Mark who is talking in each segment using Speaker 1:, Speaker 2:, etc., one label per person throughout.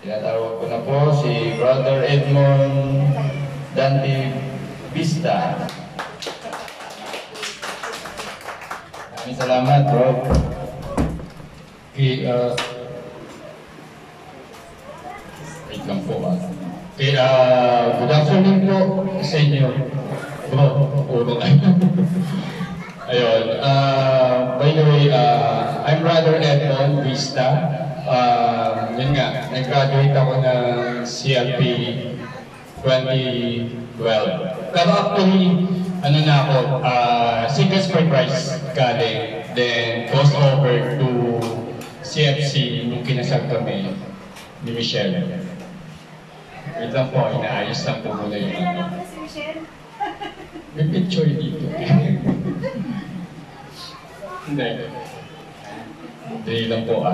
Speaker 1: Tinatawag ko na po si Brother Edmond Dante Vista. Maraming salamat, bro.
Speaker 2: Okay, wait lang po. Okay, good afternoon po sa inyo. Bro, puro na. Ayun, by the way, I'm Brother Edmond Vista. Yun nga, nag-graduate ako ng CLP 2012. Pero actually, ano na ako, Singles for Christ galing, then cross over to CFC nung kinasal kami ni Michelle. Wait lang po, inaayos lang po muna yung ano. May picture dito. Hindi. Hindi lang po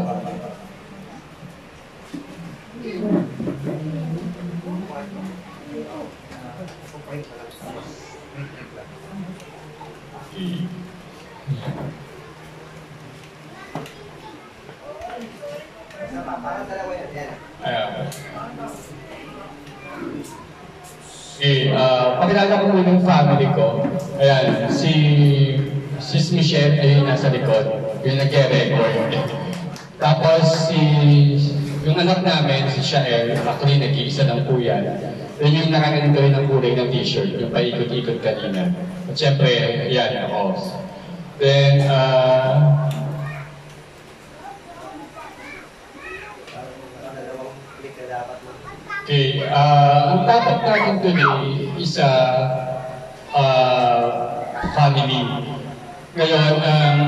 Speaker 2: pakilala ko muna yung family ko. Ayan, si Michelle ay nasa likod. Yung nag-record. Tapos yung anak namin, si Shael, actually nag-iisa lang po yan. Yun yung nakaganito rin ng kulay ng t-shirt, yung paikot-ikot kanina. At syempre, yan ako. Then, okay, ang topic natin today is family. Ngayon, ang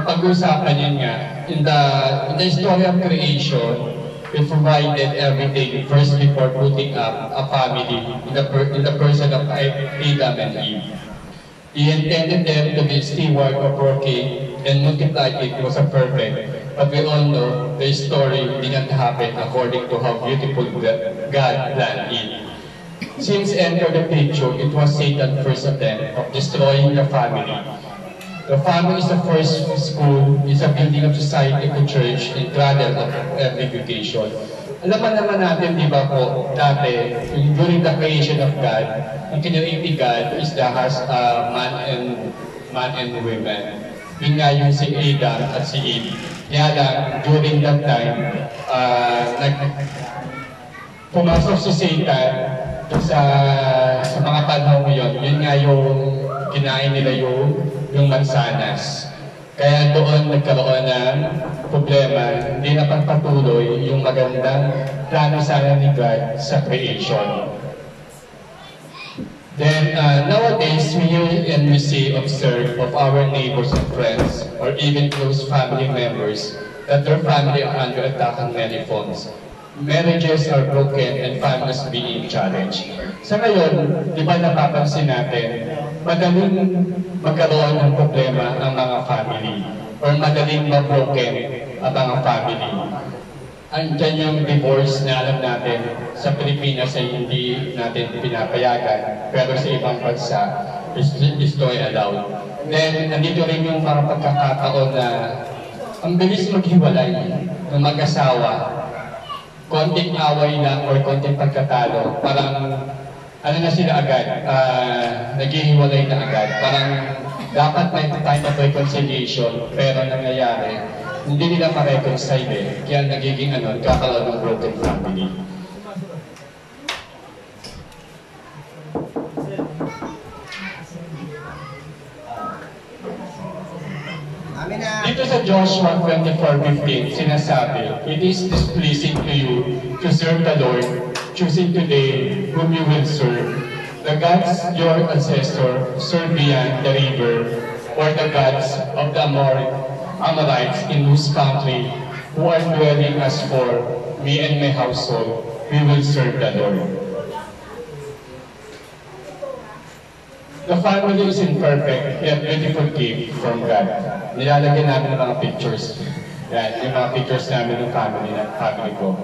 Speaker 2: pag-uusapan yun nga, in the story of creation, we provided everything first before putting up a family in the person of Adam and Eve. He intended them to be steward of working and multiplied it was a perfect. But we all know the story didn't happen according to how beautiful God planned it. Since enter the picture, it was Satan's first attempt of destroying the family. The family is the first school, is a building of society, the church, and cradle of every education. Alam naman natin, di ba po, dati, during the creation of God, ang kinreated God is the man and women. Yun nga yung si Adam at si Eve. Kaya lang, during that time, pumasok si Satan sa mga panahon ngayon. Yun nga yung kinain nila yung mansanas. Kaya doon nagkaroon ng problema, hindi na pagpatuloy yung magandang plano sana ni God sa creation. Then, nowadays, we hear and we see, observe of our neighbors and friends, or even close family members, that their family are under attack on many fronts. Marriages are broken and families being challenged. Sa ngayon, di ba napapansin natin, madaling magkaroon ng problema ang mga family, or madaling mabroken ang mga family. Andiyan yung divorce na alam natin sa Pilipinas ay hindi natin pinapayagan, pero sa ibang bansa is allowed. Then, nandito rin yung parang pagkakataon na ang bilis maghiwalay ng mag-asawa. Konting away lang or konting pagkatalo, parang ano na sila agad, naghihiwalay na agad. Parang dapat may time of reconciliation, pero nangyayari, hindi nila ma-reconcile kaya nagiging kakaroon ng broken family. Dito sa Joshua 24:15, sinasabi, "It is displeasing to you to serve the Lord, choosing today whom you will serve. The gods your ancestor served beyond the river, or the gods of the Amorites in whose country, who are dwelling as for me and my household, we will serve the Lord." The family is imperfect, yet beautiful gift from God. Nilalagyan namin ng mga pictures. Yan, yung mga pictures namin ng family ko.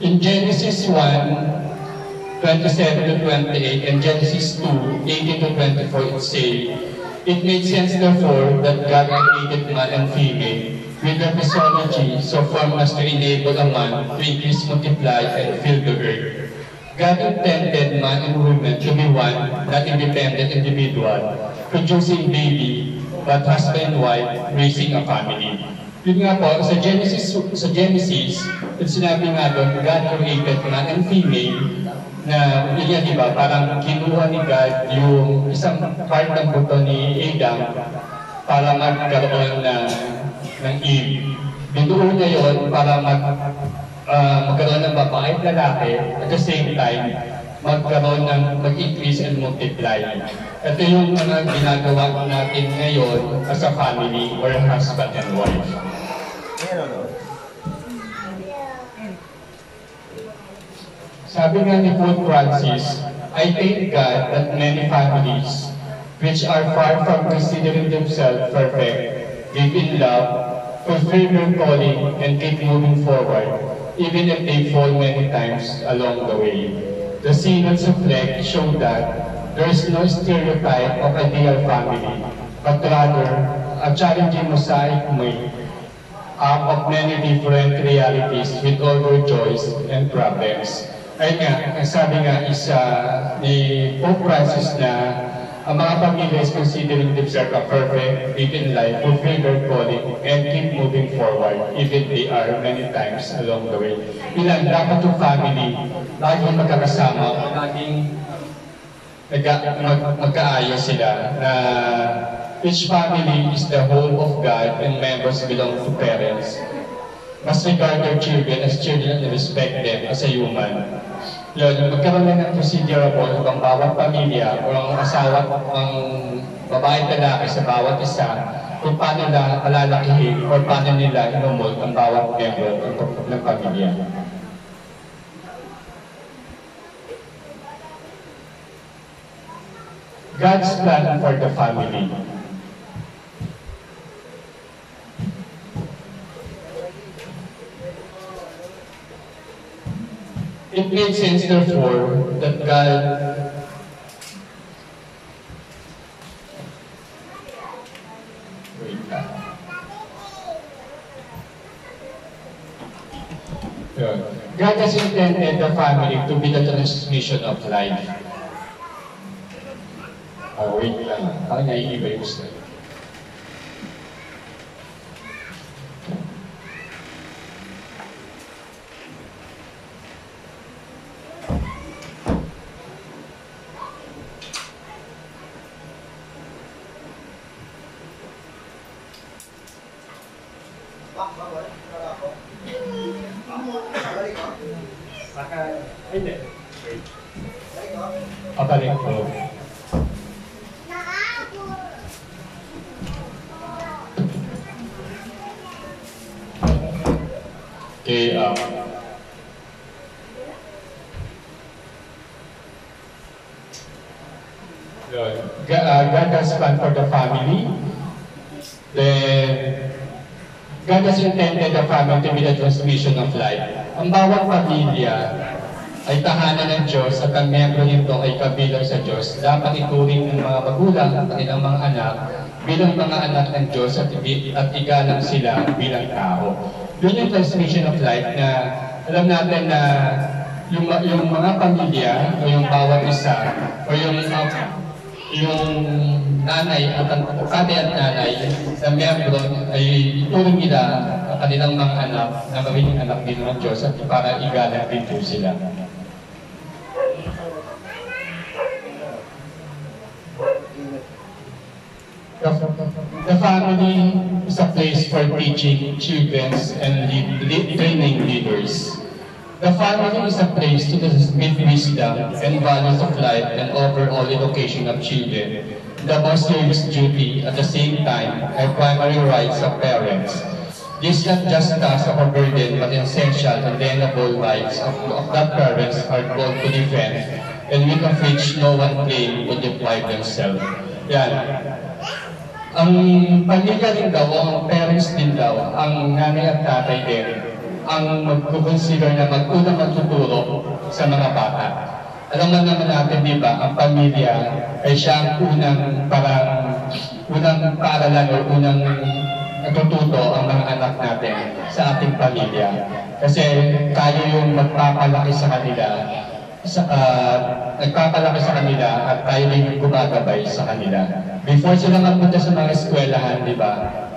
Speaker 2: In Genesis 1:27 to 28, and Genesis 2:18 to 24, it says, It makes sense, therefore, that God created man and female with a physiology so formed as to enable a man to increase, multiply, and fill the earth. God intended man and woman to be one, not independent individual, producing baby, but husband and wife, raising a family. Yun nga po, sa Genesis, sinabi nga doon, God created man and female, na yun yan, di ba, parang kinuha ni God yung isang part ng buto ni Adam para magkaroon ng Eve. Binuo niya yun para magkaroon ng babae at lalaki, at the same time, magkaroon ng mag-increase and multiply. Ito yung ginagawa natin ngayon as a family or husband and wife. Sabi nga ni Pope Francis, I thank God that many families, which are far from considering themselves perfect, live in love, fulfill their calling, and keep moving forward, even if they fall many times along the way. The synods of Lek show that there is no stereotype of ideal family, but rather a challenging mosaic made up of many different realities with all their joys and problems. Ayun nga, ang sabi nga isa ni Pope Francis na ang mga pamilya is considering themselves a perfect, live in life, fulfill their calling, and keep moving forward, even they are many times along the way. Ilan, dapat yung family, laging magkakasama, laging magkaayos sila, na each family is the whole of God and members belong to parents. Must regard their children as children and respect them as a human. Yun, magkaroon na ng procedurable ng bawat pamilya o ang asawa ang babae at lalaki sa bawat isa kung paano nila palalakihin o paano nila inumol ang bawat member ng pamilya. God's plan for the family. It makes sense, therefore, that God God has intended the family to be the transmission of life. Wait lang. Parang naiiba yung slide. Hindi. Wait. Pabalik ko. Okay, God has planned for the family. Then, God has intended the family to be the transmission of life. Ang bawat pamilya ay tahanan ng Diyos at ang miyembro nito ay kabilang sa Diyos. Dapat ituring ng mga magulang at kanilang mga anak bilang mga anak ng Diyos at igalang sila bilang tao. Yun yung transmission of life na alam natin na yung mga pamilya o yung bawat isa o yung nanay at tatay at nanay na miyembro ay ituring nila ang kanilang mga anak na magiging anak din ng Diyos at para igalang din po sila. The family is a place for teaching children and training leaders. The family is a place to transmit wisdom and values of life and overall education of children. The most serious duty at the same time are primary rights of parents. This is not just task of a burden but essential and inalienable rights of that parents are called to defend and with of which no one claim to deprive themselves. Yan. Ang pamilya rin daw, ang parents din daw, ang nanay at tatay din, ang mag-consider na mag-unang magtuturo sa mga bata. Alam naman natin, di ba, ang pamilya ay siya ang unang parang unang paaralan o unang natututo ang mga anak natin sa ating pamilya. Kasi tayo yung magpapalaki sa kanila, nagpapalaki sa kanila at tayo din yung gumagabay sa kanila. Before sila magpunta sa mga eskwelahan, di ba,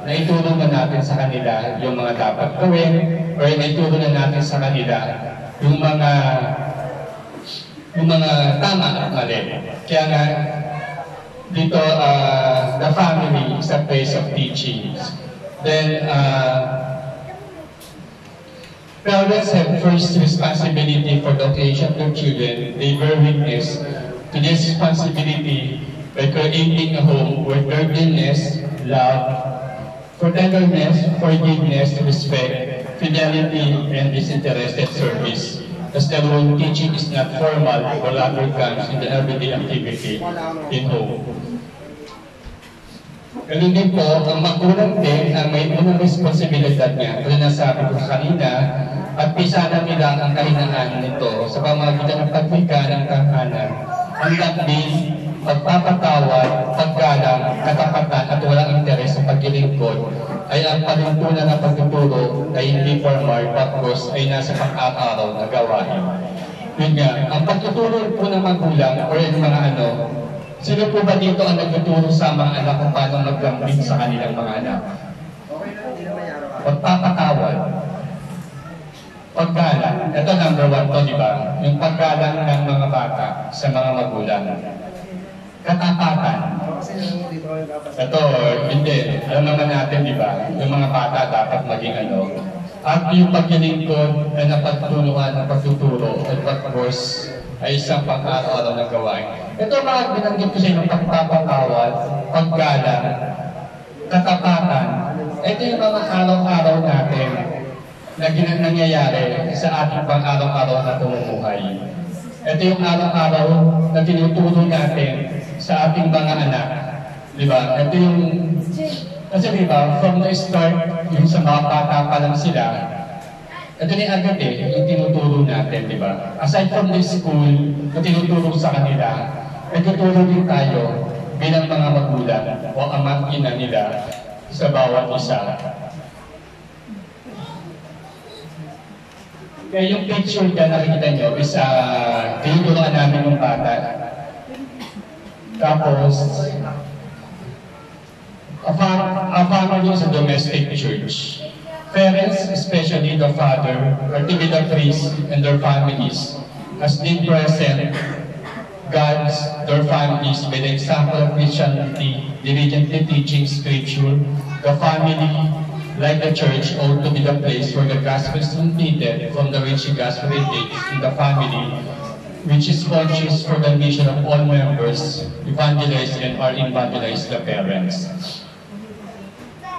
Speaker 2: naituro na natin sa kanila yung mga dapat gawin or naituro na natin sa kanila yung mga tama at mali. Kaya nga, dito, the family is a place of teaching. Then, parents have first responsibility for the education of their children. They bear witness to this responsibility by creating a home where tenderness, love, tenderness, forgiveness, respect, fidelity, and disinterested service. As the word teaching is not formal, but rather comes in the everyday activity in home. Ganun din po, ang magulang din ang may unang responsibilidad niya. Kaya nasabi ko kanina, at pisana nila ang kahinaan nito sa pamamagitan ng pagwika ng tahanan. Ang lambing, pagpapatawad, paggalang, katapatan at walang interes sa paglilingkod ay ang panuntunan ng pagtuturo ay hindi formal, pagkos ay nasa pang-araw na gawain. Yun nga, ang pagtuturo po ng magulang o yung mga sino po ba dito ang nagtuturo sa mga anak kung paano maglambing sa kanilang mga anak? Pagpapatawad. Paggalang. Ito number 1 to, di ba? Yung paggalang ng mga bata sa mga magulang. Katapatan. Ito, hindi. Alam naman natin, di ba? Yung mga bata dapat maging At yung paglilingkod ay napagtulungan ng pagtuturo at pag-course ay isang pang-araw-araw na gawain. Ito mga binanggit ko sa inyo, pagpapatawad, paggalang, katapatan. Ito yung mga araw-araw natin na nangyayari sa ating pang-araw-araw na pamumuhay. Ito yung araw-araw na tinuturo natin sa ating mga anak. Diba? Ito yung, kasi diba, from the start, yung sa mga bata pa lang sila, ito ni agad yung tinuturo natin, di ba? Aside from the school, na tinuturo sa kanila, nagtuturo din tayo bilang mga magulang o ama't ina nila sa bawat isa. Kaya yung picture na nakikita nyo is tinuturuan namin ng bata. Tapos, a family is a domestic church. Parents, especially the father, are to be the priest and their families, as they present their families by the example of Christianity, diligently teaching Scripture. The family, like the church, ought to be the place where the gospel is transmitted from the rich gospel ethics in the family, which is conscious for the mission of all members, evangelize and are evangelize the parents.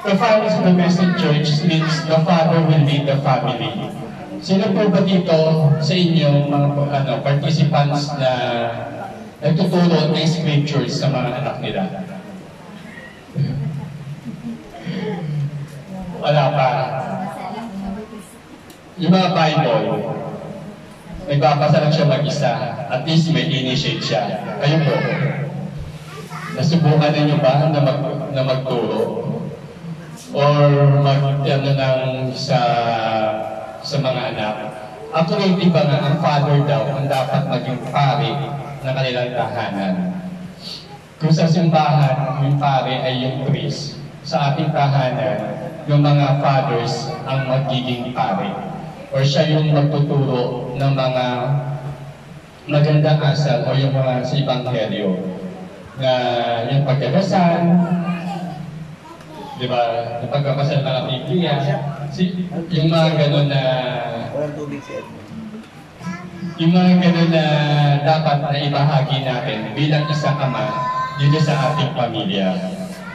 Speaker 2: The family of the domestic church means the father will lead the family. Sino po ba dito sa inyo mga participants na nagtuturo ng scriptures sa mga anak nila? Wala pa. Yung mga Bible, nagbabasa lang siya mag-isa. At least may initiate siya. Kayo po, nasubukan ninyo ba na magturo? Or sa mga anak. Actually, di ba nga, ang father daw ang dapat maging pari ng kanilang tahanan. Kung sa simbahan, yung pari ay yung priest. Sa ating tahanan, yung mga fathers ang magiging pari. Or siya yung magtuturo ng mga magandang asal o yung mga sa Ebanghelyo. Na yung pagkadasal, di ba, yung pagkakasal ng Biblia, yung mga gano'n na dapat na ibahagi natin bilang isang ama dito sa ating pamilya.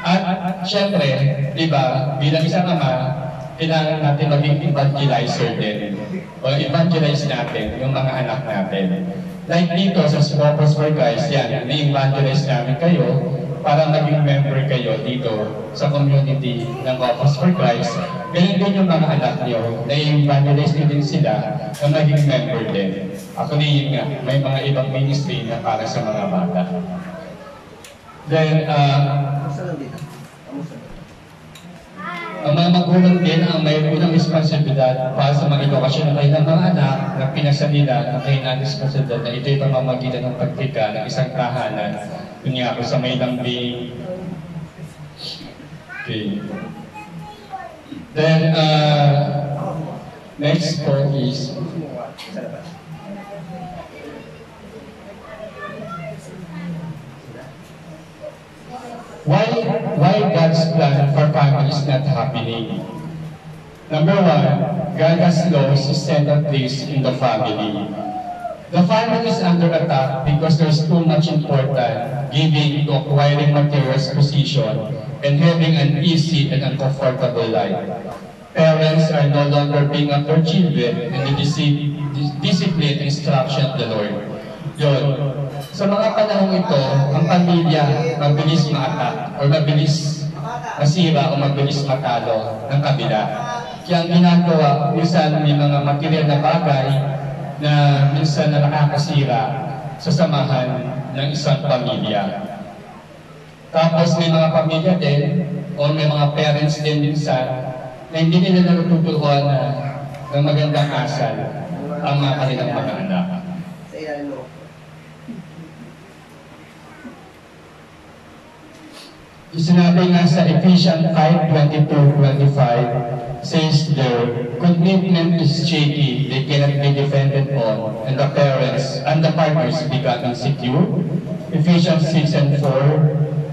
Speaker 2: At syempre, di ba, bilang isang ama, kailangan natin maging evangelizer din. O evangelize natin yung mga anak natin. Like dito sa Scopus for Christ, yan, i-evangelize namin kayo para maging member kayo dito sa community ng Corpus for Christ. Ganyan din yung mga anak nyo, na-evangelize din sila na maging member din. Actually, yun nga, may mga ibang ministry na para sa mga bata. Then, magulang din ang may unang responsibilidad para sa mga edukasyon ng kanilang mga anak na pinasa nila ang kanilang responsibilidad na ito'y pamamagitan ng pagtika ng isang tahanan. Yun nga ako sa may lambing. Okay. Then, next point is why God's plan for family is not happening. Number one, God has laws set in place in the family. The family is under attack because there's too much important giving to acquiring materials position and having an easy and uncomfortable life. Parents are no longer bringing up their children in the discipline and instruction of the Lord. Yun. Sa mga panahon ito, ang pamilya mabilis ma-attack o mabilis masira o mabilis matalo ng kabila. Kaya ang ginagawa, minsan may mga material na bagay na minsan na nakakasira sa samahan ng isang pamilya. Tapos may mga pamilya din o may mga parents din minsan na hindi nila natututuhan ng magandang asal ang mga kanilang mga anak. Sinabi nga sa Ephesians 5:22-25 says there, commitment is shaky, they cannot be depended on, and the parents and the partners become insecure. Ephesians 6:4,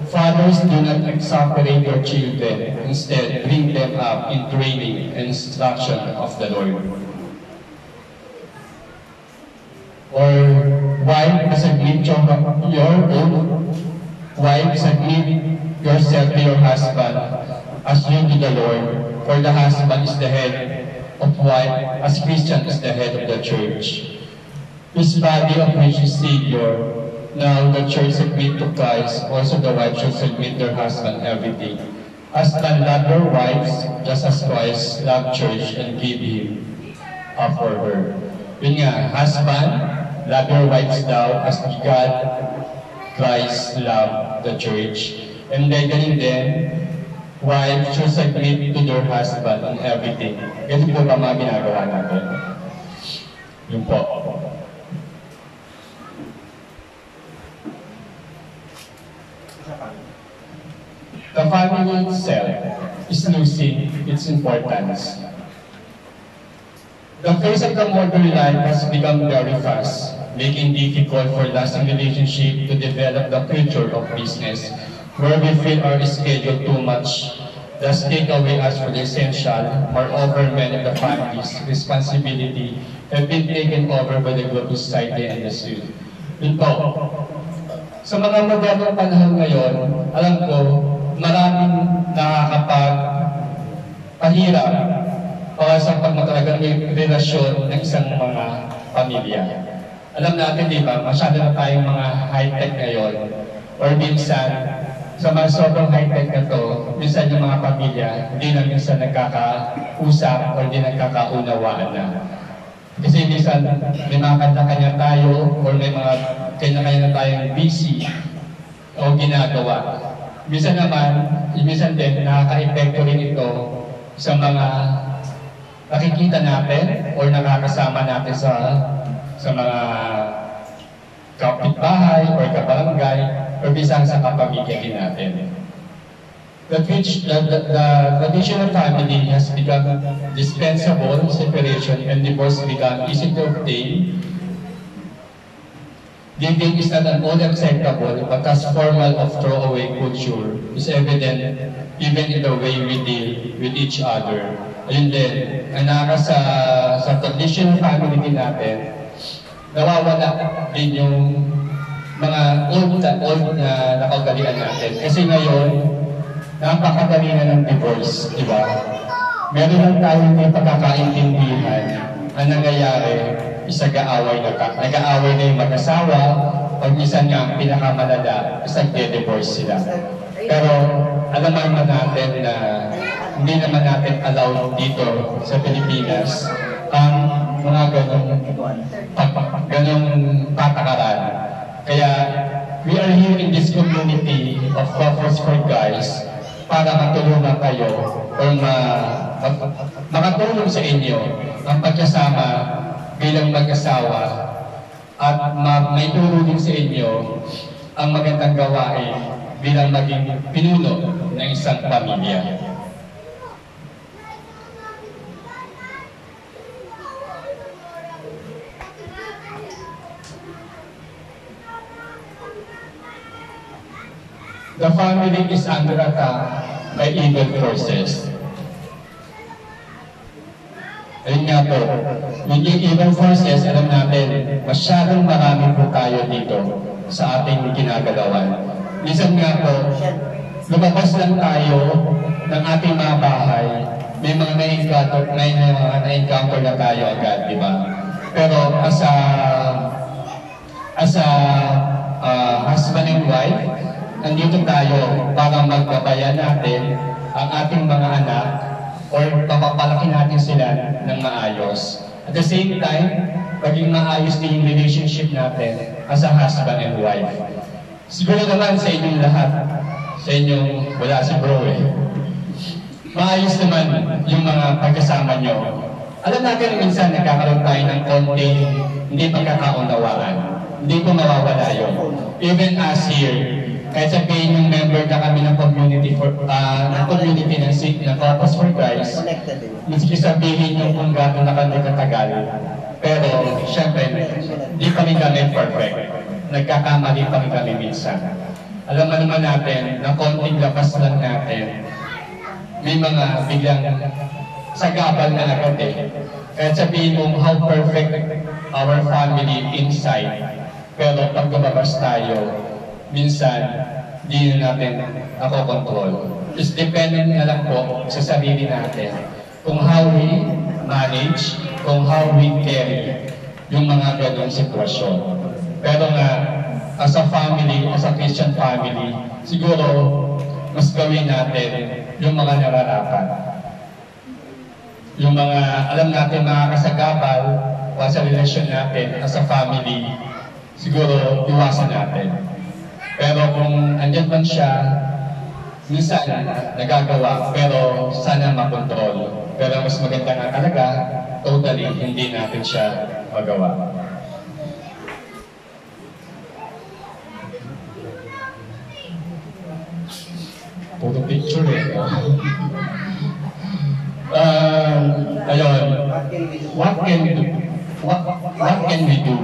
Speaker 2: fathers do not exasperate their children, instead bring them up in training and instruction of the Lord. Or wife, submit your own wife, submit yourself to your husband as you to the Lord, for the husband is the head of wife, as Christian is the head of the church. His body of which is Savior. Now the church submit to Christ, also the wife should submit their husband everything. Husband, love your wives, just as Christ loved church and gave him up for her. Yun nga, husband, love your wives daw as God, Christ loved the church. And then ganun din, wife should submit to their husband on everything. Ganun po ba mga ginagawa natin? Yun po. The family itself is losing its importance. The phase of the modern life has become very fast, making difficult for lasting relationship to develop the culture of business, where we feel our schedule too much, thus take away us from the essential. Moreover, many of the family's responsibility have been taken over by the global society and the youth. Yun po. Sa mga modernong panahon ngayon, alam ko, maraming nakakapagpahirap para sa pagmatalagang relasyon ng isang mga pamilya. Alam natin, di ba, masyado na tayong mga high-tech ngayon, or minsan, sa mga sobrang high-tech na to, minsan yung mga pamilya, hindi na minsan nagkakausap o hindi nagkakaunawaan na. Kasi minsan, may mga kanya-kanya tayo o may mga kanya-kanya na tayong busy o ginagawa. Minsan naman, minsan din, nakaka-epekto rin ito sa mga nakikita natin o nakakasama natin sa mga kapitbahay o kabarangay o bisang sa kapamilya natin. The traditional family has become dispensable, separation and divorce become easy to obtain. Giving is not an only acceptable, but as formal of throwaway culture is evident even in the way we deal with each other. Ayun din, ang sa traditional family din natin, nawawala din yung mga old na nakagalian natin. Kasi ngayon, napakadali na ng divorce, di ba? Meron lang tayong may pagkakaintindihan ang nangyayari, nag-aaway na yung mag-asawa, o minsan nga, pinakamalala, nagde-divorce sila. Pero, alam naman natin na hindi naman natin allowed dito sa Pilipinas ang mga ganong patakaran. Kaya, we are here in this community of Couples for Guys para matulungan kayo or makatulong sa inyo ang pagkasama bilang mag-asawa at may turo din sa inyo ang magandang gawain bilang maging pinuno ng isang pamilya. The family is under attack by evil forces. Ayun nga po, yung evil forces, alam natin, masyadong marami po tayo dito sa ating ginagalawan. Minsan nga po, lumabas lang tayo ng ating mga bahay, may mga na-encounter na tayo agad, di ba? Pero as a husband and wife, nandito tayo para magbabayan natin ang ating mga anak or papapalaki natin sila ng maayos. At the same time, maging maayos din yung relationship natin as a husband and wife. Siguro naman sa inyong lahat, sa inyong, wala si bro maayos naman yung mga pagkasama nyo. Alam natin minsan nagkakaroon tayo ng konting hindi pagkakaunawaan. Hindi po mawawala yun. Even us here, kahit sabihin yung member na kami ng community ng Corpus for Christ, hindi sabihin yung kung gano'n na kami katagal. Pero, syempre, di pa rin kami perfect. Nagkakamali pa rin kami minsan. Alam naman natin na konting labas lang natin, may mga biglang sagabal na agad eh. Kahit sabihin mo how perfect our family inside, pero pag lumabas tayo, minsan, di na natin nakokontrol. Just dependent na lang po sa sarili natin kung how we manage, kung how we carry yung mga ganong sitwasyon. Pero nga, as a family, as a Christian family, siguro, mas gawin natin yung mga nararapat. Yung mga, alam natin, mga kasagabal sa relasyon natin as a family, siguro, iwasan natin. Pero kung andyan man siya, minsan nagagawa, pero sana makontrol. Pero mas maganda nga talaga, totally hindi natin siya magawa. Puro picture eh. Ayun, what can we do?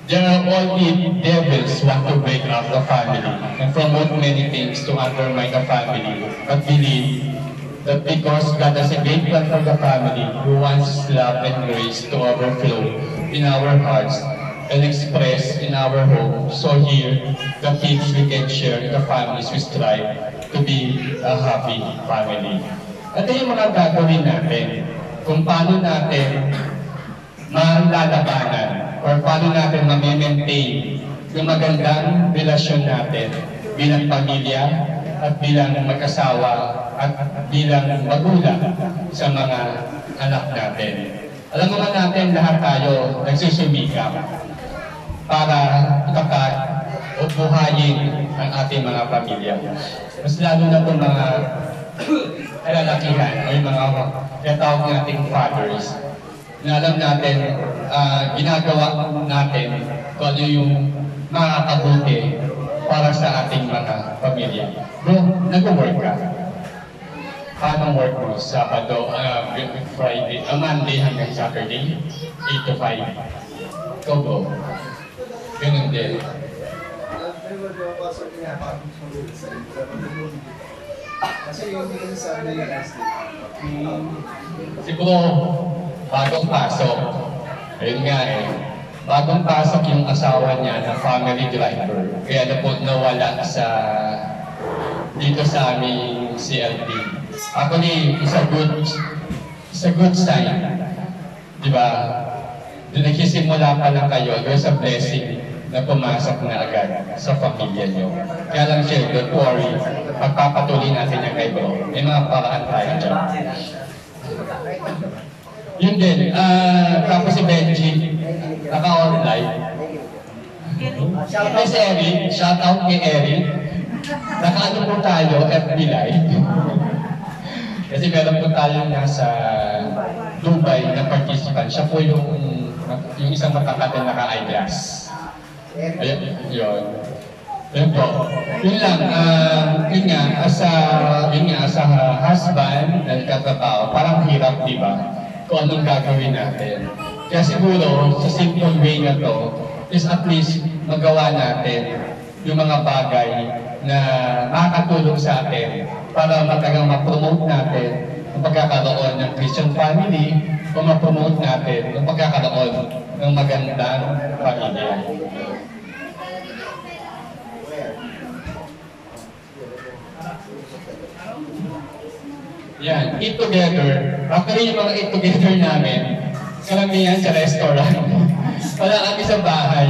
Speaker 2: There are only devils want to break up the family and promote many things to undermine the family. But believe that because God has a great plan for the family who wants love and grace to overflow in our hearts and express in our home. So here, the tips we can share in the families we strive to be a happy family. At yung mga gagawin natin, kung paano natin malalabanan or paano natin ma-maintain yung magandang relasyon natin bilang pamilya at bilang mag-asawa at bilang magulang sa mga anak natin. Alam naman natin lahat tayo nagsusumikap para itapat o buhayin ang ating mga pamilya. Mas lalo na po mga kalalakihan o yung mga tinatawag nating fathers na alam natin, ginagawa natin kung ano yung makakabuti para sa ating mga pamilya. Bro, nag-work ka? Paano work mo? Sabado, Friday, Monday hanggang Saturday? 8 to 5. Go, bro. Ganun din.
Speaker 3: Kasi yung Sunday
Speaker 2: siguro, bagong pasok. Ayun nga eh. Bagong pasok yung asawa niya na family driver. Kaya na po nawala dito sa aming CLT. Actually, it's a good sign. Diba? Doon nagsisimula pa lang kayo, there's a blessing na pumasok na agad sa pamilya niyo. Kaya lang siya, don't worry. Pagpapatuloy natin yung kay bro. May mga paraan tayo dyan. Yun din. Tapos si Benji, naka-online. Kay si Eric, shout out kay Eric. Nakaano po tayo, FB Live. Kasi meron po tayo nasa Dubai na participant. Siya po yung isang makakata na naka-eyeglass. Ayun, yun. Yun po. Yun lang, yun nga, as a husband na nagtatrabaho, parang hirap, di ba? Kung anong gagawin natin. Kaya siguro, sa simple way na to, is at least magawa natin yung mga bagay na makakatulong sa atin para matagang ma-promote natin ang pagkakaroon ng Christian family o ma-promote natin ang pagkakaroon ng magandang pamilya. Yan, eat together. Actually, yung mga eat together namin, karamihan sa restaurant. Wala kami sa bahay.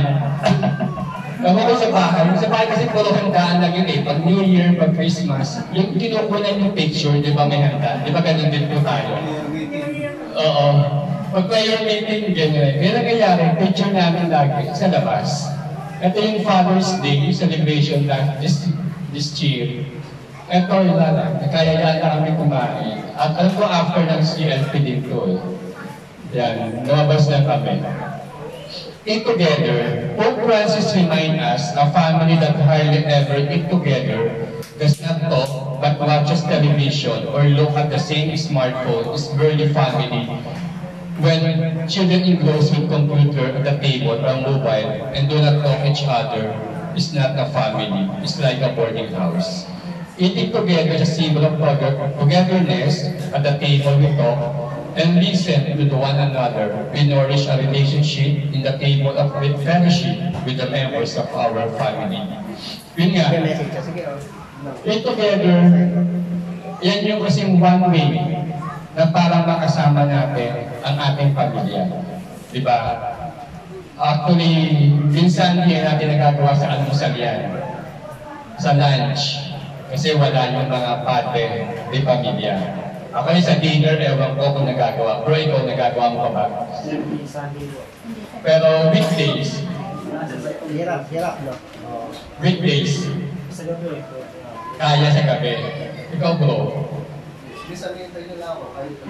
Speaker 2: Ako ko sa bahay kasi puro handaan lang yun eh. Pag New Year, pag Christmas, yung kinukunan yung picture, di ba may handa? Di ba ganun din po tayo? Oo. Pag prayer meeting, ganyan. Kaya nangyayari, picture namin lagi sa labas. Ito yung Father's Day celebration lang, this year. Ito yung lang, kaya kami kumain. At alam ko after ng CLP din to eh. Yan, lumabas na kami. Eat together, Pope Francis remind us, a family that hardly ever eat together does not talk but watches television or look at the same smartphone is barely family. When children engrossed with computer at the table or mobile and do not talk each other, is not a family. It's like a boarding house. Eating together is a symbol of togetherness. At the table we talk and listen to one another. We nourish a relationship in the table of fellowship with the members of our family. Yun nga, eat together, yan yung kasing one way na parang makasama natin ang ating pamilya. Diba? Actually, minsan hindi natin nagagawa sa almusal yan. Sa lunch. Kasi wala yung mga pate di pamilya. Ako sa dinner, ewan ko kung nagagawa. Bro, ikaw nagagawa mo pa ba? Pero weekdays.
Speaker 3: Hirap, no?
Speaker 2: Weekdays. Kaya sa gabi. Ikaw, bro.
Speaker 3: Minsan nintay nila ako, kahit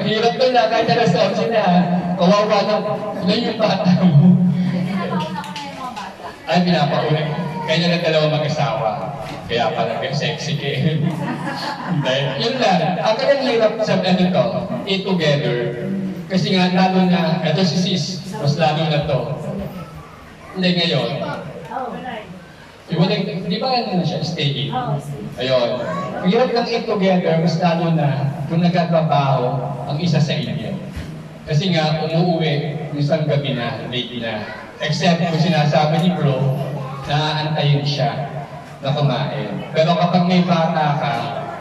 Speaker 2: Hirap to na, kahit alas 11 na. Kawawa na. Ilan yung bata mo? Ay, pinapakulit. Kaya na dalawa mag-asawa. Kaya pala sexy eh. Yun lang. Ang kanyang hirap sa ano to, eat together. Kasi nga, lalo na, eto si sis, mas lalo na to. Hindi ngayon. Di ba ano na siya, stay in? Ayun. Ang hirap ng eat together, mas lalo na kung nagkatrabaho ang isa sa inyo. Kasi nga, umuwi, isang gabi na, late na. Except kung sinasabi ni bro, naaantayin siya na kumain. Pero kapag may bata ka,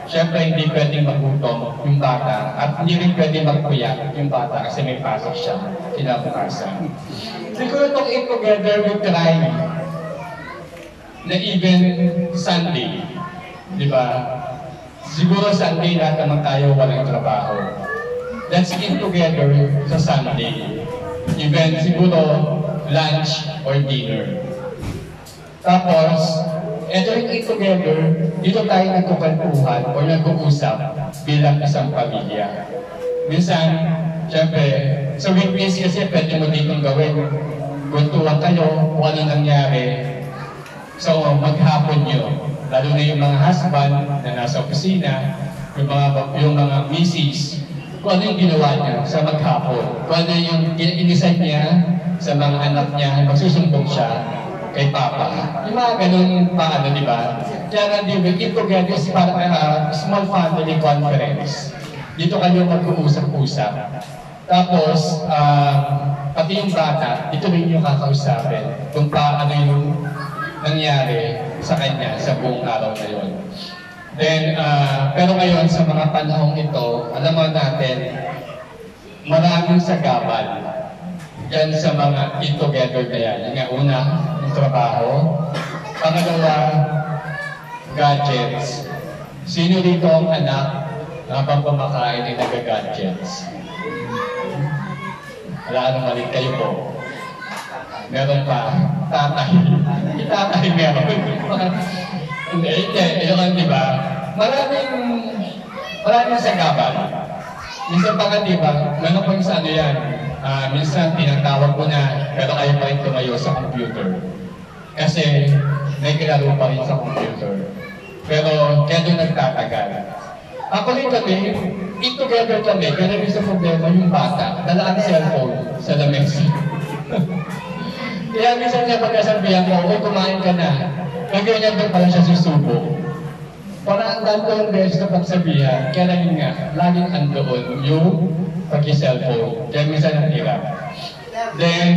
Speaker 2: syempre hindi pwedeng magutom yung bata at hindi rin pwedeng magpuyak yung bata kasi may pasok siya kinabukasan. Siguro itong eat together we try na even Sunday. Di ba? Siguro Sunday lahat naman tayo walang trabaho. Let's eat together sa Sunday. Even siguro lunch or dinner. Tapos, ito yung eat together, dito tayo nagkukantuhan o nag-uusap bilang isang pamilya. Minsan, syempre, sa weekdays kasi pwede mo ditong gawin. Kuntuhan kayo kung ano nangyari. So, maghapon nyo. Lalo na yung mga husband na nasa opisina, yung mga misis, kung ano yung ginawa niya sa maghapon. Kung ano yung inisan niya sa mga anak niya, magsusumbong siya kay Papa. Yung mga ganun pa, ano, di ba? Kaya nga, di ba, eat together is parang small family conference. Dito kayo mag-uusap-usap. Tapos, pati yung bata, dito rin yung kakausapin kung paano yung nangyari sa kanya sa buong araw na yun. Then, pero ngayon, sa mga panahong ito, alam mo natin, maraming sagabal yan sa mga eat together na yan. Yung nga, una, yung trabaho. Pangalawa, gadgets. Sino dito ang anak habang kumakain ay nag-gadgets? Wala nang mali kayo po. Meron pa, tatay. Tatay meron. Hindi, yun, di ba? Maraming sagabal. Minsan pa nga, di ba? Meron pa sa ano yan. Minsan, tinatawag ko na, pero ayaw pa rin tumayo sa computer. Kasi, may kilaro pa rin sa computer. Pero, kaya doon nagtatagal. Actually kami, eat together kami, kaya rin sa problema yung bata, dala ang cellphone sa lamesa. Kaya minsan niya pagkasabihan ko, okay, kumain ka na. Kaya niya doon pala siya susubo. Parang ang dami ko yung beses na pagsabihan, kaya lang nga, laging andoon yung pag-cellphone. Kaya minsan ang hirap. Then,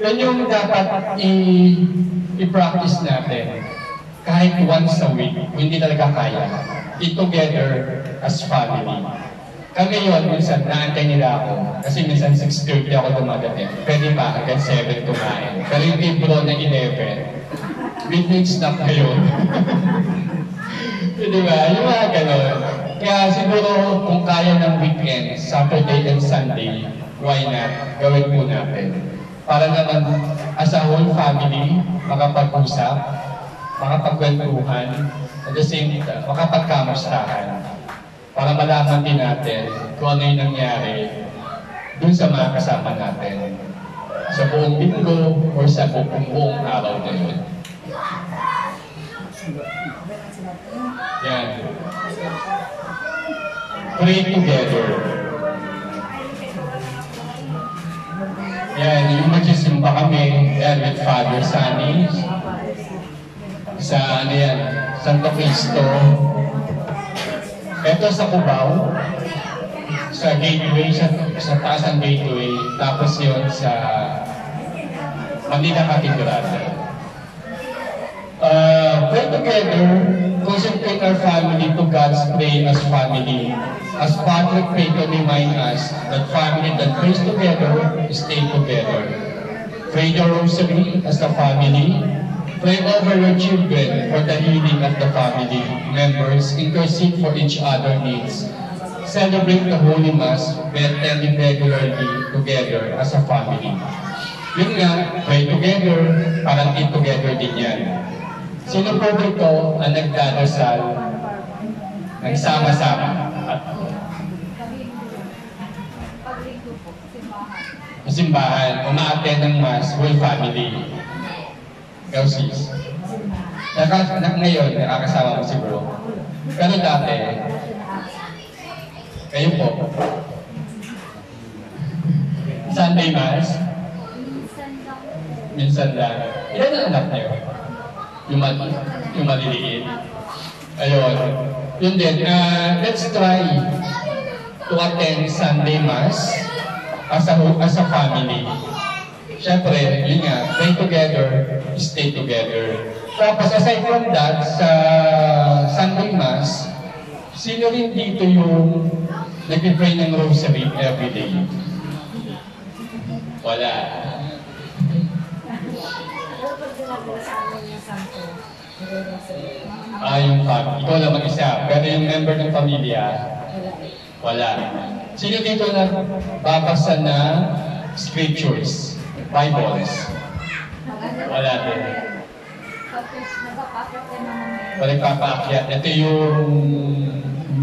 Speaker 2: yun yung dapat i-practice natin. Kahit once a week, hindi talaga kaya. Eat together as family. Kami yun, minsan, naantay nila ako. Kasi minsan 6:30 ako dumadating. Pwede ba hanggang 7 kumain. Pero yung libro na 11, midnight snack na yun. Di ba? Yung mga ganon. Kaya siguro, kung kaya ng weekend, Saturday and Sunday, why not? Gawin po natin. Para naman, as a whole family, makapag-usap, makapagkwentuhan, at the same time, makapagkamustahan. Para malaman din natin kung ano yung nangyari dun sa mga kasama natin sa buong linggo o sa buong araw na yun. Yan. Pray together. Yan, yung magsisimba kami, yan, with Father Sunny, sa ano yan, Santo Cristo. Ito sa Cubao, sa gateway, sa taas ng gateway, tapos yun sa Manila Cathedral. Pray together, concentrate our family to God's pray as family. As Patrick prayed to remind us that family that prays together, stay together. Pray the rosary as a family. Pray over your children for the healing of the family members. Intercede for each other needs. Celebrate the Holy Mass by attending regularly together as a family. Yun nga, pray together, parang eat together din yan. Sino po dito ang nagdadasal, nagsama-sama? Simbahan, umaattend ng Mass, whole family. Ikaw sis. Ngayon, nakakasama mo si bro. Pero dati, kayo po. Sunday Mass? Minsan lang. Ilan ang anak niyo? Yung maliliit. Ayun. Yun din. Let's try to attend Sunday Mass as a family. Siyempre, yun nga, pray together, stay together. Tapos aside from that, sa Sunday Mass, sino rin dito yung nag-pray ng rosary every day? Wala. Yung family. Ikaw lang mag-isa. Pero yung member ng pamilya, wala. Sino dito na babasa na scriptures? Bibles. Wala din. Nagpapaakyat. Ito yung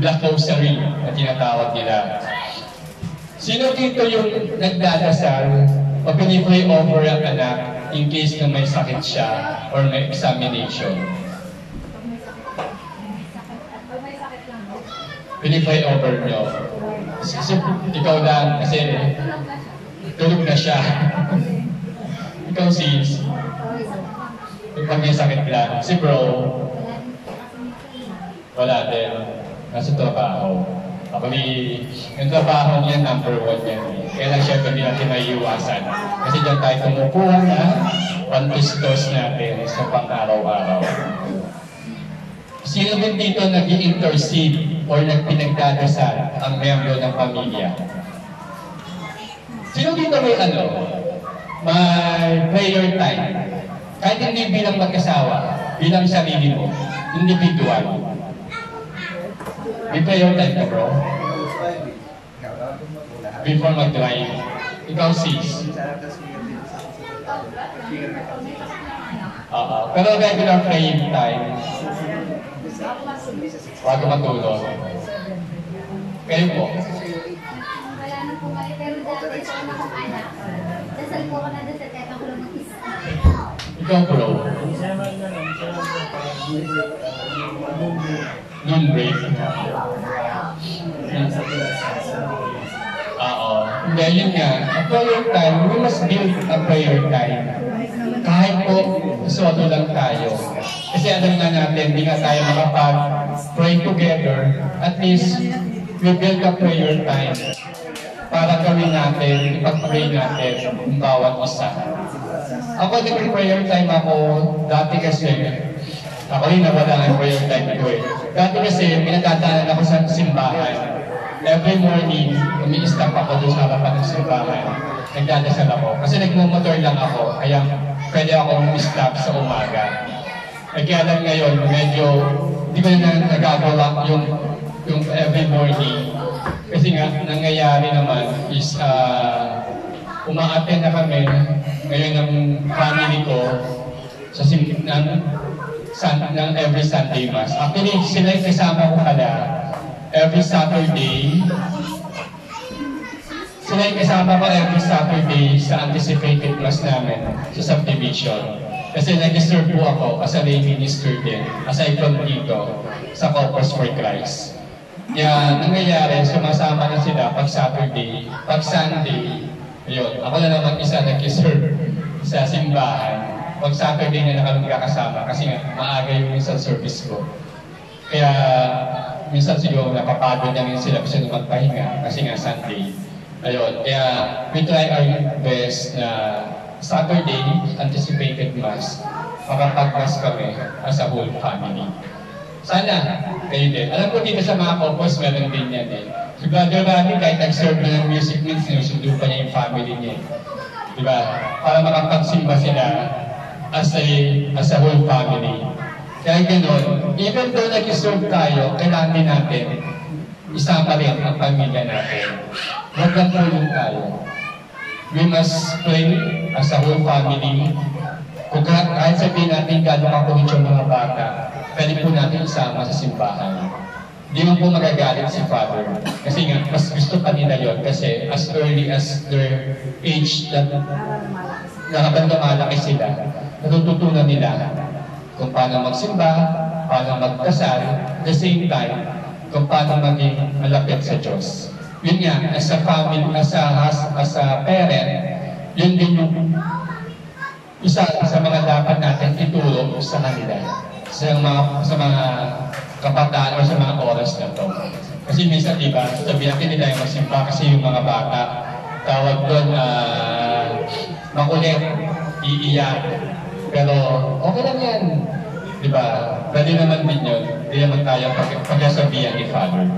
Speaker 2: Black Rosary na tinatawag nila. Sino dito yung nagdadasal o pinipray over ang anak in case na may sakit siya or may examination? Pinipray over nyo. Ikaw lang kasi tulog na siya. Ikaw sis, pag may sakit lang. Si bro, wala din. Nasa trabaho. Yung trabaho niya, number 1 yan. Kaya lang syempre hindi natin may iwasan. Kasi dyan tayo kumukuha na pantustos natin sa pang-araw-araw. Sino din dito nag-i-intercede or nagpinagdadasal ang miyembro ng pamilya? Sino dito may may prayer time? Kahit hindi bilang mag-asawa, bilang sarili mo, individual. May prayer time ka, bro? Before mag-drive. Ikaw, sis. Pero regular praying time, bago matulog. Kayo po.
Speaker 4: Wala na po kayo, pero dati sa una kong anak, dasal po ako na dasal kahit ako lang mag-isa.
Speaker 2: Ikaw, bro. Noon break. Oo. Hindi, yun nga. Ang prayer time, we must build a prayer time. Kahit po, solo lang tayo. Kasi alam nga natin, hindi nga tayo makapag-pray together. At least, we build a prayer time para gawin natin, ipag-pray natin ang bawat isa. Ako, nag-prayer time ako dati kasi, ako rin nawala ang prayer time ko eh. Dati kasi, pinagdadaanan ako sa simbahan. Every morning, umi-stop ako doon sa harapan ng simbahan. Nagdadasal ako. Kasi nagmumotor lang ako, kaya pwede ako umi-stop sa umaga. Kaya lang ngayon, medyo, hindi ko na nagagawa yung every morning. Kasi nga, nangyayari naman is, uma-attend na kami ngayon ng family ko sa ng every Sunday Mass. Actually, sila yung kasama ko pala every Saturday. Sila yung kasama ko every Saturday sa anticipated Mass namin sa subdivision. Kasi nag-serve po ako as a lay minister din, aside from dito, sa Corpus for Christ. Kaya nangyayari, sumasama na sila pag Saturday, pag Sunday, yun. Ako na naman isa nag-serve sa simbahan. Pag Saturday na kami kakasama kasi nga maaga yung minsan service ko. Kaya minsan siguro napapagod namin sila kasi magpahinga kasi nga Sunday. Ayun, kaya we try our best na Saturday, anticipated Mass, makapag-Mass kami as a whole family. Sana, kayo din. Alam ko dito sa mga couples, meron din yan eh. Si Brother Randy, kahit nag-serve na ng music means, sinusundo pa niya yung family niya. Diba? Para makapagsimba sila as a whole family. Kaya gano'n, even though nag-serve tayo, kailangan din natin isama rin ang pamilya natin. Huwag lang tulong tayo. We must pray as a whole family. Kung kahit sabihin natin gano'ng kakulit yung mga bata, pwede po natin isama sa simbahan. Di man po magagalit si Father. Kasi nga, mas gusto pa nila yun. Kasi as early as their age, habang lumalaki sila, natututunan nila kung paano magsimba, paano magdasal, at the same time, kung paano maging malapit sa Diyos. Yun nga, as a family, as a parent, yun din yung isa sa mga dapat natin itulong sa kanila. Sa mga kabataan o sa mga oras na to. Kasi minsan, diba, sabi natin nila yung magsimba kasi yung mga bata, tawag doon, makulit, iiyak. Pero okay lang yan. Diba? Pwede naman din yun. Hindi naman tayo pagkasabihan ni Father.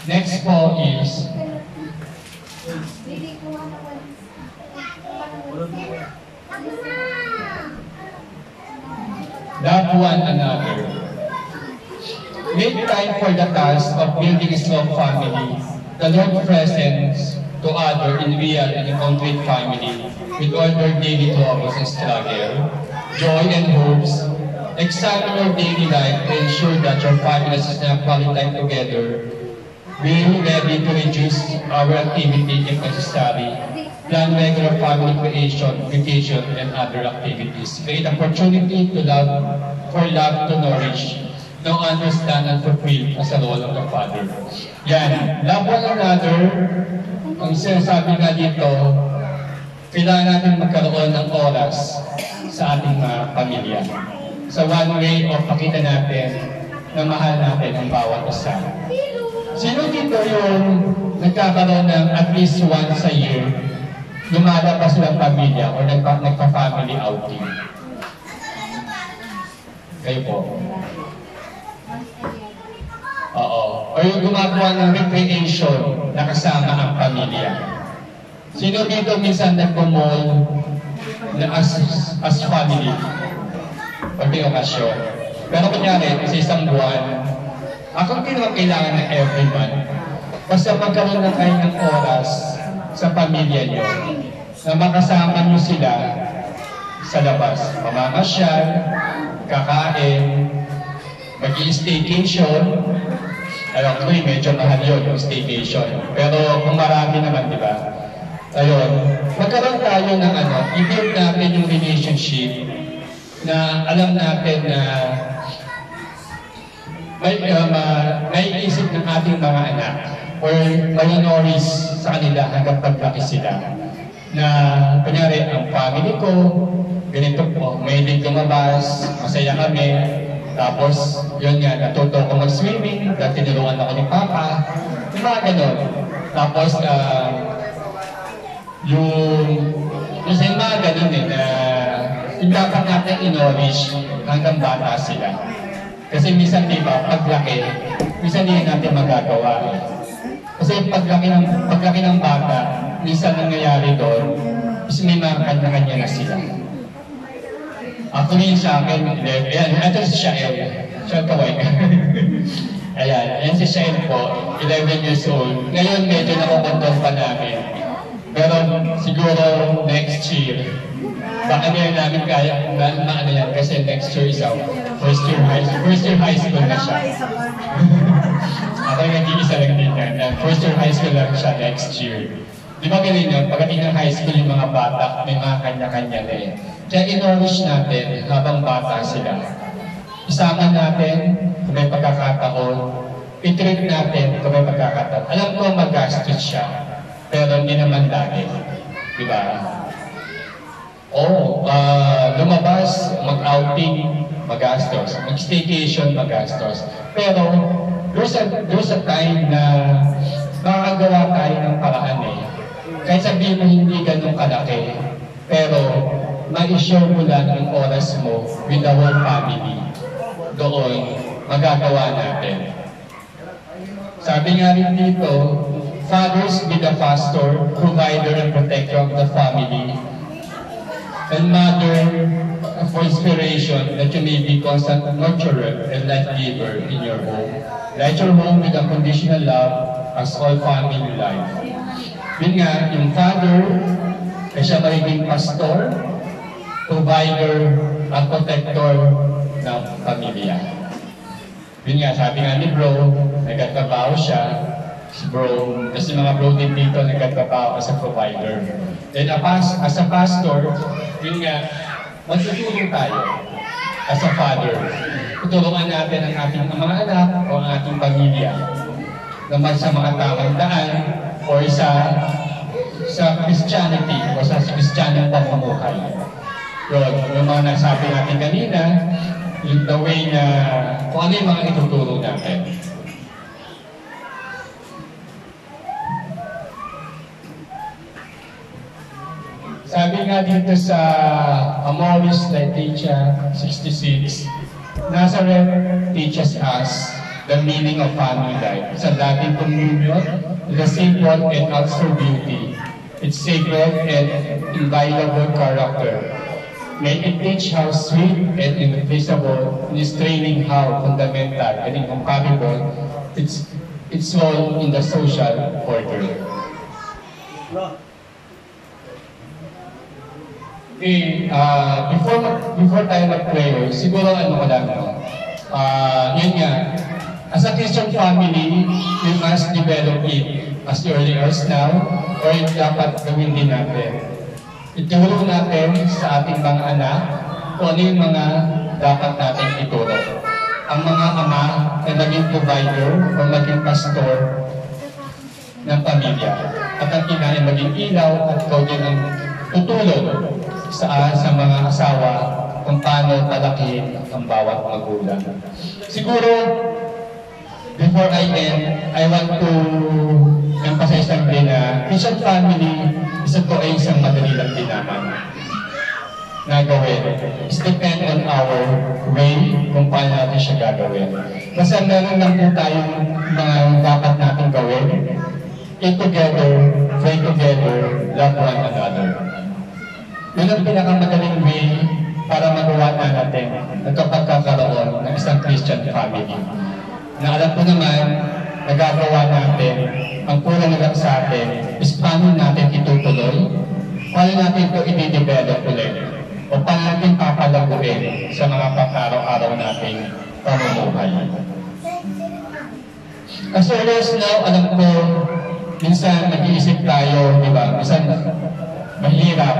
Speaker 2: Next po is love one another. Make time for the task of building a strong family. The Lord presents to others in real and concrete family with all their daily troubles and struggle, joy and hopes. Examine your daily life to ensure that your family has enough quality time together. Be ready to reduce our activity if necessary. Plan regular family creation, vacation, and other activities. Create opportunity to love, for love to nourish, to understand and fulfill as a role of the Father. Yan. Love one another. Ang sinasabi nga dito, kailangan natin magkaroon ng oras sa ating mga pamilya. Sa one way of pakita natin na mahal natin ang bawat isa. Sino dito yung nagkakaroon ng at least once a year, lumalabas ng pamilya o nagpa-family outing? Kayo po. Oo. O yung gumagawa ng recreation na kasama ang pamilya. Sino dito minsan nagpo-mall na as family? Pag may okasyon. Pero kunyari, sa isang buwan, ako hindi naman kailangan ng every month. Basta magkaroon na kayo ng oras sa pamilya nyo na makasama nyo sila sa labas. Mamamasyal, kakain, mag-i-staycation. Alam ko medyo mahal yun, yung staycation. Pero kung marami naman, di ba? Ayun, magkaroon tayo ng i-build natin yung relationship na alam natin na may isip ng ating mga anak or malinoris sa kanila hanggang paglaki sila. Na, kunyari, ang family ko, ganito po, may din lumabas, masaya kami, tapos, yun nga, natuto ko mag-swimming, dahil tinulungan ako ni Papa, yung mga ganun. Tapos, yung mga ganun na yung dapat natin in-nourish hanggang bata sila. Kasi minsan, di ba, paglaki, minsan hindi natin magagawa. Kasi paglaki ng bata, minsan nangyayari doon, is may mga kanya-kanya na sila. Actually, sa akin, ayan, ito si Shael. Shael Kawai. Ayan si Shael po, 11 years old. Ngayon, medyo nakukontrol pa namin. Pero siguro next year, baka hindi namin kaya maano yan kasi next year is first year high school na siya. Ako yung nag-iisa lang din yan. First year high school lang siya next year. Di ba ganun yun? Pagdating ng high school yung mga bata, may mga kanya-kanya na eh. Kaya in-nourish natin habang bata sila. Isama natin kung may pagkakataon. I-treat natin kung may pagkakataon. Alam ko magastos siya, pero hindi naman lagi. Di ba? Lumabas, mag-outing, magastos. Mag-staycation, magastos. Pero, there's a time na makakagawa tayo ng paraan eh. Kahit sabihin mo hindi ganun kalaki, pero ma-share mo lang yung oras mo with the whole family. Doon, magagawa natin. Sabi nga rin dito, fathers be the pastor, provider and protector of the family, and mother for inspiration that you may be constant nurturer and life giver in your home. Light your home with unconditional love as all family life. Yun nga, yung father, ay siya magiging pastor, provider, at protector ng pamilya. Yun nga, sabi nga ni bro, nagkatrabaho siya, si bro, kasi mga bro din dito nagkatrabaho as a provider. Then as a pastor, yun nga, magtutulong tayo as a father. Tutulungan natin ang ating mga anak o ang ating pamilya naman sa mga tamang daan o sa Christianity o sa Christianang pamumuhay. Yung mga nasabi natin kanina, yung the way na kung ano yung mga itutulong natin. Sabi nga dito sa Amoris Laetitia 66, Nazareth teaches us the meaning of family life. It's a loving communion, the simple and also beauty. Its sacred and inviolable character. May it teach how sweet and irreplaceable, in its training how fundamental and incomparable its role in the social order. Before tayo mag-prayer, siguro ano ko lang, yun nga, as a Christian family, we must develop it as early as now, or dapat gawin din natin. Itulong natin sa ating mga anak kung ano yung mga dapat natin itulong. Ang mga ama na naging provider o maging pastor ng pamilya. At ang ina ay maging ilaw at ikaw din ang tutulong sa mga asawa kung paano palakihin ang bawat magulang. Siguro, before I end, I want to emphasize lang din na Christian family, isa po ay isang madali lang din naman na gawin. It's depend on our way kung paano natin siya gagawin. Kasi meron lang po tayong mga dapat natin gawin. Eat together, pray together, love one another. Yun ang pinakamadaling way para magawa na natin ang pagkakaroon ng isang Christian family. Na alam ko naman, nagagawa natin ang kulang lang sa atin is paano natin itutuloy, paano natin ito i-develop ulit, o paano natin papalaguin sa mga pang-araw-araw nating pamumuhay. As early as now, alam ko, minsan nag-iisip tayo, di ba? Minsan mahirap.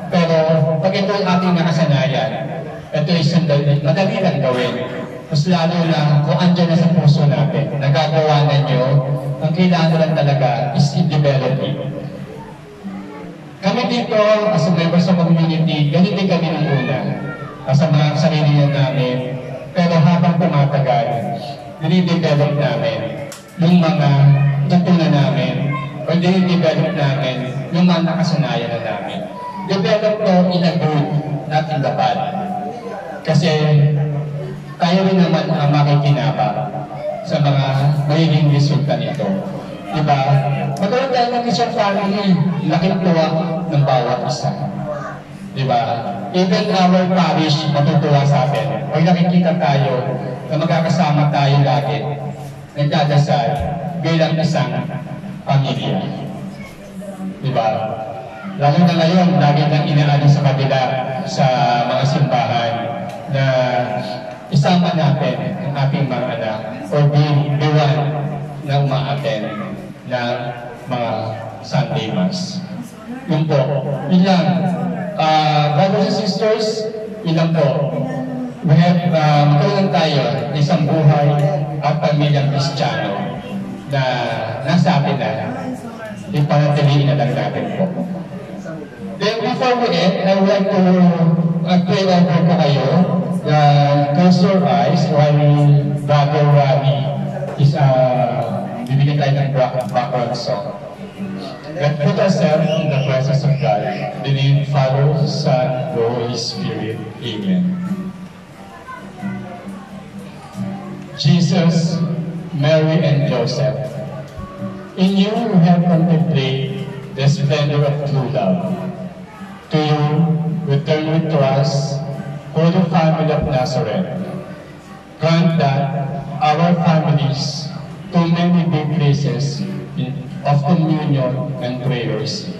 Speaker 2: Pero pag ito ang ating nakasanayan, ito ay madali lang gawin. Mas lalo na kung andyan na sa puso natin, nagagawa na nyo, ang kailangan lang talaga is i-develop it. Kami dito, as a members of community, ganito kami ng una. Sa mga sarili namin. Pero habang tumatagal, dinidevelop namin yung mga natutunan namin o dinidevelop namin yung mga nakasanayan na namin. Develop to in a good, not in the bad. Kasi tayo rin naman ang makikinabang sa mga magiging resulta nito. Diba? Magkaroon tayo ng isang family, laking tuwa ng bawat isa. Diba? Even our parish matutuwa sa atin. Pag nakikita tayo na magkakasama tayo lagi, nagdadasal bilang isang pamilya. Diba? Lalo na ngayon, lagi nang inaano sa kabila sa mga simbahan na isama natin ang ating mga anak or being the one na umaattend ng mga Sunday Mass. Yun po. Ilang, brothers and sisters, ilang po. We have, magkaroon tayo ng isang buhay at pamilyang Kristiyano na nasa atin na ipanatiliin na lang natin po. Then before we end, I would like to pray over ko kayo. Close your eyes while Brother Rami is bibigyan tayo ng background song. Let's put ourselves in the presence of God. In the name of Father, Son, Holy Spirit. Amen. Jesus, Mary, and Joseph, in you we have contemplated the splendor of true love. To you, we turn with trust, Holy Family of Nazareth. Grant that our families, to many big places of communion and prayers,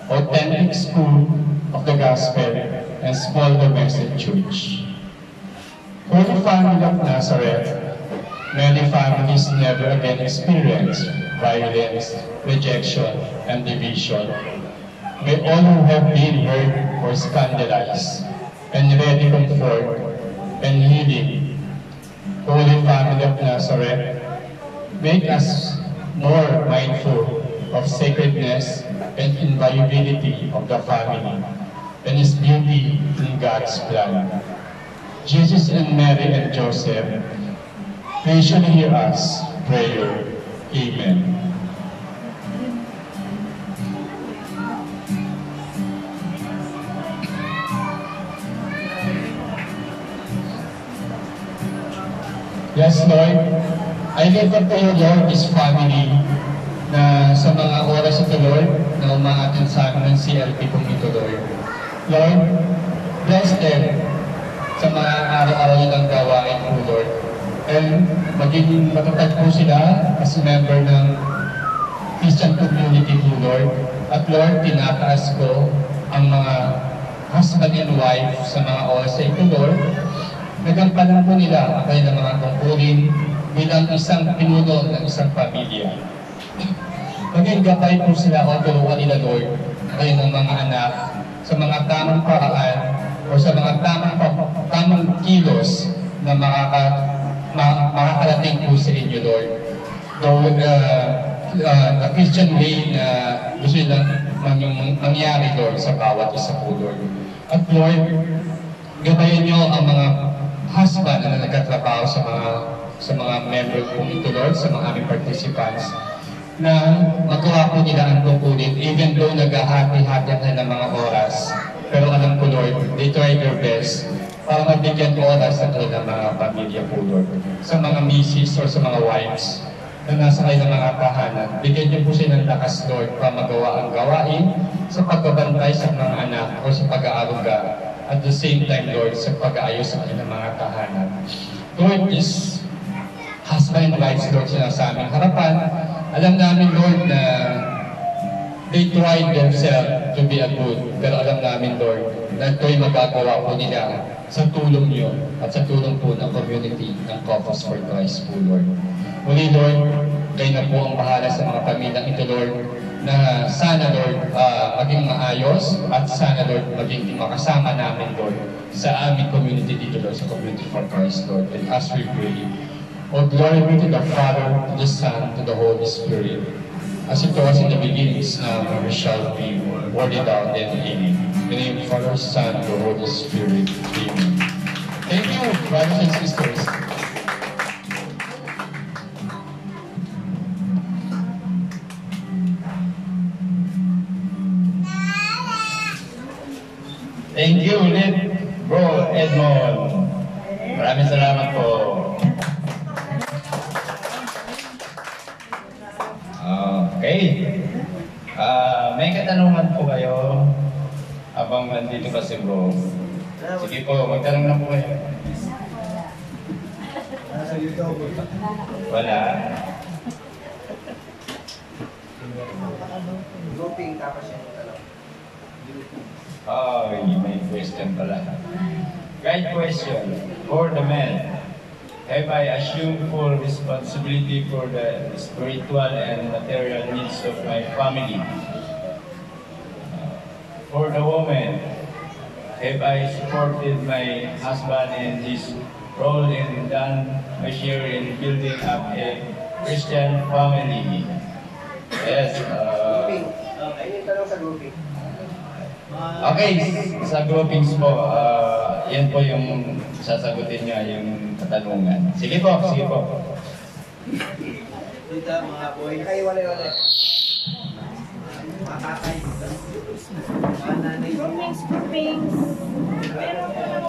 Speaker 2: authentic school of the gospel, and small domestic church. Holy Family of Nazareth, many families never again experience violence, rejection, and division. May all who have been hurt or scandalized and ready comfort and healing. Holy Family of Nazareth, make us more mindful of sacredness and inviolability of the family and its beauty in God's plan. Jesus and Mary and Joseph, patiently hear us prayer. Amen. Yes, Lord, I lift up to you, Lord, this family na sa mga oras ito, Lord, na umaatin sa akin ng CLP kong ito, Lord. Lord, bless them sa mga araw-araw nilang gawain po, Lord. And magiging matatag po sila as member ng Christian community po, Lord. At Lord, tinataas ko ang mga husband and wife sa mga oras sa ito, Lord. Nagampanan po nila ang kanilang mga tungkulin bilang isang pinuno ng isang pamilya. Maging gabay po sila o tulungan nila, Lord, kanilang mga anak sa mga tamang paraan o sa mga tamang kilos na makakarating po sa inyo, Lord. Though the Christian way na gusto nilang mangyari, Lord, sa bawat isa po, Lord. At Lord, gabayan niyo ang mga husband na nagkatrabaho sa mga member po ito, Lord, sa mga aming participants, na magawa po nila ang tungkulin, even though naghahati-hati na ng mga oras. Pero alam ko, Lord, they try their best para mabigyan oras sa kanilang mga pamilya po, Lord. Sa mga misis or sa mga wives na nasa kanilang mga tahanan, bigyan niyo po sila ng lakas, Lord, para magawa ang gawain sa pagbabantay sa mga anak o sa pag-aaruga. At the same time, Lord, sa pag-aayos sa kanilang mga tahanan. Lord, this husband and wives, Lord, sila sa aming harapan, Alam namin, Lord, na they tried themselves to be a good, pero alam namin, Lord, na ito'y magagawa po nila sa tulong niyo at sa tulong po ng community ng Couples for Christ po, Lord. Muli, Lord, kayo na po ang bahala sa mga pamilyang ito, Lord, na sana, Lord, maging maayos at sana, Lord, maging makasama namin, Lord, sa aming community dito, Lord, sa Community for Christ, Lord. And as we pray, all glory be to the Father, to the Son, to the Holy Spirit, as it was in the beginning, is now, and shall be, world without end. Amen. In the name of the Father, Son, and the Holy Spirit. Amen. Thank you, brothers and sisters.
Speaker 1: Thank you ulit, Bro Edmond. Maraming salamat po. Okay. May katanungan po kayo habang nandito pa si Bro. Sige po, magtanong na po kayo.
Speaker 3: Nasa YouTube.
Speaker 1: Wala.
Speaker 3: Grouping tapos yung tanong.
Speaker 1: May question pala. Guide question for the men. Have I assumed full responsibility for the spiritual and material needs of my family? For the woman, have I supported my husband in his role and done my share in building up a Christian family? Yes.
Speaker 3: Grouping. Ayun yung tanong sa grouping.
Speaker 1: Okay, sa groupings po, yan po yung sasagutin niya yung katanungan. Sige po, sige po.
Speaker 3: Dito mga boy. Kayo wala-wala. Mga tatay. Mga nanay.
Speaker 5: Groupings. Meron ka lang.